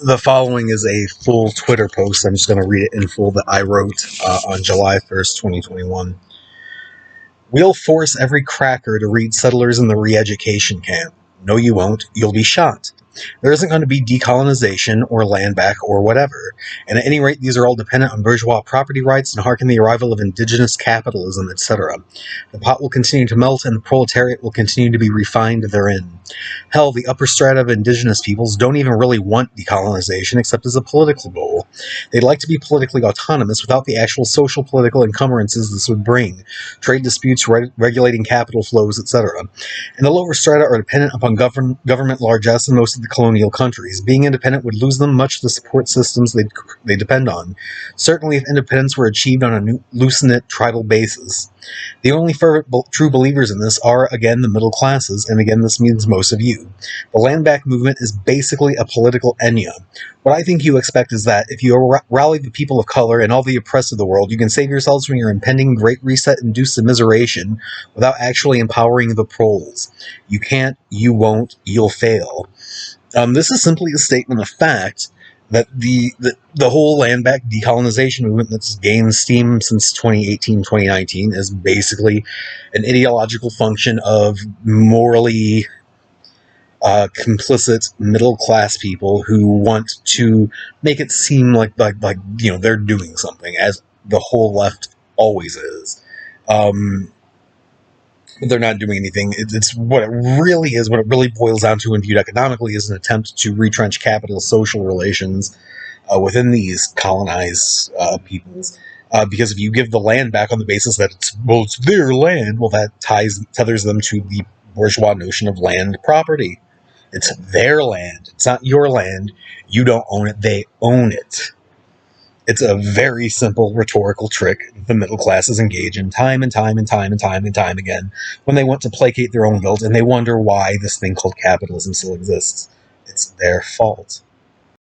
The following is a full Twitter post. I'm just going to read it in full that I wrote on July 1st, 2021. We'll force every cracker to read Settlers in the Re-Education Camp. No, you won't. You'll be shot. There isn't going to be decolonization or land back or whatever. And at any rate, these are all dependent on bourgeois property rights and harken the arrival of indigenous capitalism, etc. The pot will continue to melt and the proletariat will continue to be refined therein. Hell, the upper strata of indigenous peoples don't even really want decolonization except as a political goal. They'd like to be politically autonomous without the actual social political encumbrances this would bring, trade disputes, regulating capital flows, etc. And the lower strata are dependent upon government largesse in most of the colonial countries. Being independent would lose them much of the support systems they depend on, certainly if independence were achieved on a loose-knit tribal basis. The only true believers in this are, again, the middle classes, and again, this means most of you. The land back movement is basically a political Enya. What I think you expect is that if you rally the people of color and all the oppressed of the world, you can save yourselves from your impending Great Reset-induced immiseration without actually empowering the proles. You can't, you won't, you'll fail. This is simply a statement of fact that the whole land back decolonization movement that's gained steam since 2018, 2019 is basically an ideological function of morally complicit middle class people who want to make it seem like they're doing something, as the whole left always is. But they're not doing anything. It's what it really is. What it really boils down to, and viewed economically, is an attempt to retrench capitalist social relations within these colonized peoples. Because if you give the land back on the basis that it's their land, well, that tethers them to the bourgeois notion of land property. It's their land. It's not your land. You don't own it. They own it. It's a very simple rhetorical trick the middle classes engage in time and time again when they want to placate their own guilt and they wonder why this thing called capitalism still exists. It's their fault.